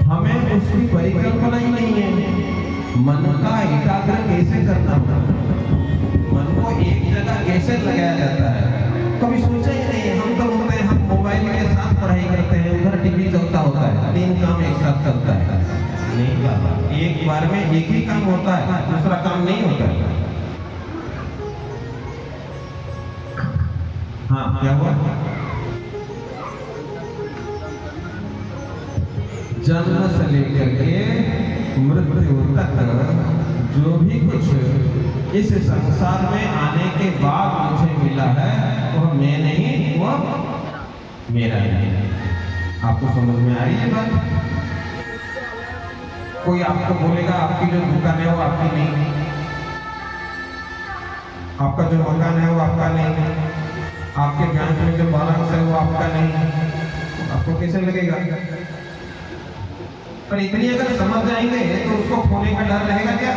हमें उसकी परिकल्पना ही नहीं है। मन का एकाग्र कैसे करना होगा, मन को एक जगह कैसे लगाया जाता है, कभी सोचा ही नहीं है। हम तो बोलते हैं हम मोबाइल के साथ पढ़ाई करते हैं, उधर टीवी चलता होता है, 3 काम एक साथ चलता है। नहीं बाबा, एक बार में एक ही काम होता है, दूसरा काम नहीं होता है। हाँ, क्या हुआ? जन्म से लेकर के मृत्यु तक जो भी कुछ इस संसार में आने के बाद मुझे मिला है वह मैं नहीं, वह मेरा नहीं। आपको समझ में आ रही है बात? कोई आपको बोलेगा आपकी जो दुकान है वो आपकी नहीं, आपका जो मकान है वो आपका नहीं, आपके बैंक में जो बैलेंस है वो आपका नहीं, आपको कैसे लगेगा? पर इतनी अगर समझ जाएंगे तो उसको खोने का डर रहेगा क्या?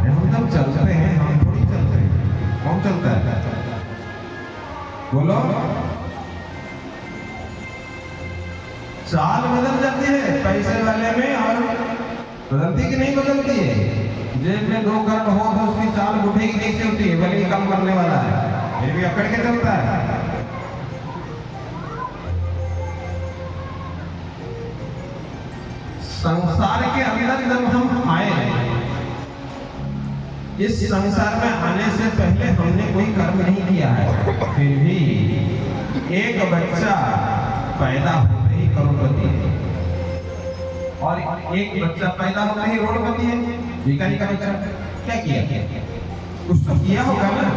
हम जब चलते हैं हम थोड़ी चलते हैं, कौन चलता है? बोलो। चाल बदल जाती है पैसे वाले में, और बदलती कि नहीं बदलती है? जेब में 2 करोड़ हो तो उसकी चाल उठेगी कैसे होती है? भले ही कम करने वाला है फिर भी अकड़ के चलता है। संसार के अंदर जब हम आए, इस संसार में आने से पहले हमने कोई कर्म नहीं किया है, फिर भी एक बच्चा पैदा होते ही करोड़पति है, और एक बच्चा पैदा होते ही रोडपति है। भिखारी का बच्चा क्या किया? कुछ तो किया होगा ना।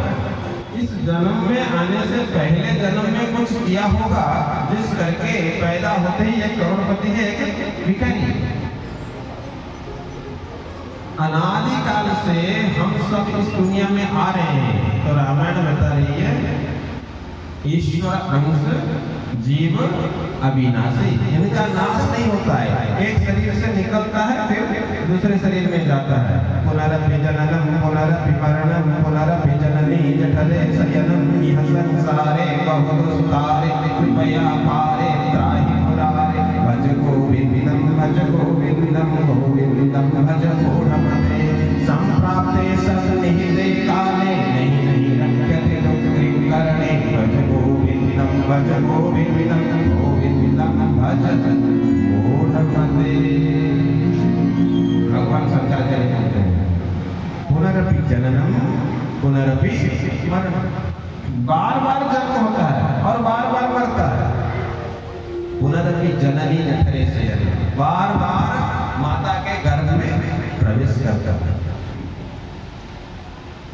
इस जन्म में आने से पहले जन्म में कुछ किया होगा जिस करके पैदा होते ही एक करोड़पति है, एक भिखारी। अनादि काल से हम सब इस दुनिया में आ रहे हैं, तो रामायण बता रही है ईश्वर अंश जीव अविनाशी, इनका नाश नहीं होता है। एक शरीर से निकलता है फिर दूसरे शरीर में जाता है। पुनरपि जननम पुनरपि मरणम पुनरपि जननी जठरे शयनम इह संसारे बहुदुस्तारे कृपया पारे त्राहि मुरारे भज गोविंदम भज गोविंदम गोविंदम भज घोरमते संप्राप्ते सन्निहिते काले नहीं रक्षते दुःखिं करणे भज गोविंदम भज गोविंदम गोविंदम भज घोरमते। भगवान शंकराचार्य कहते हैं पुनरपि जननम पुनरपि मरणम, बार बार जन्म होता है और बार बार मरता है। पुनरपि जननी जठरे शयनम, बार बार माता के गर्भ में प्रवेश करता है।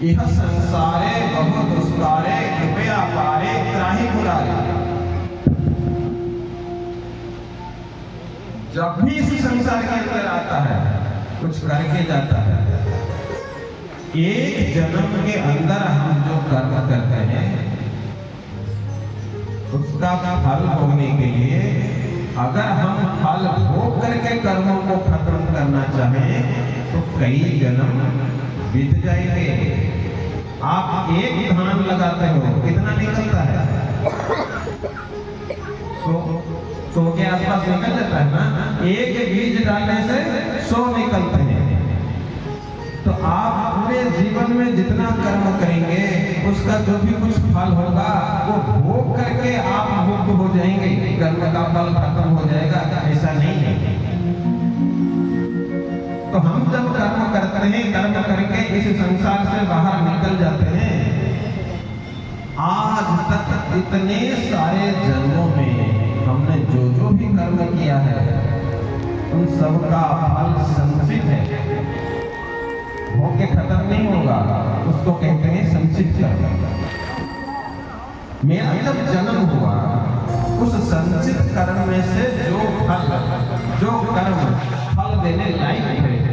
यह संसारे बहु दुस्तारे कृपया पारे त्राहि मुरारे। जब भी इस संसार के अंदर आता है कुछ करके जाता है। एक जन्म के अंदर हम जो कर्म करते हैं उसका फल भोगने के लिए, अगर हम फल भोग करके कर्मों को खत्म करना चाहें तो कई जन्म बीत जाएंगे। आप एक धान लगाते हो, कितना निकलता है? 100 के आसपास निकल जाता है ना। एक बीज डालने से 100 निकलते हैं। तो आप अपने जीवन में जितना कर्म करेंगे उसका जो भी कुछ फल होगा वो भोग करके आप मुक्त हो जाएंगे, कर्म का फल खत्म हो जाएगा। ऐसा नहीं है। तो हम जब कर्म करते हैं, कर्म करके इस संसार से बाहर निकल जाते हैं, आज तक इतने सारे जन्मों में हमने जो जो भी कर्म किया है उन सब का फल संचित है, होके खत्म नहीं होगा। उसको कहते हैं संचित कर्म। मेरा जब जन्म हुआ उस संचित कर्म में से जो कर्म फल देने लायक है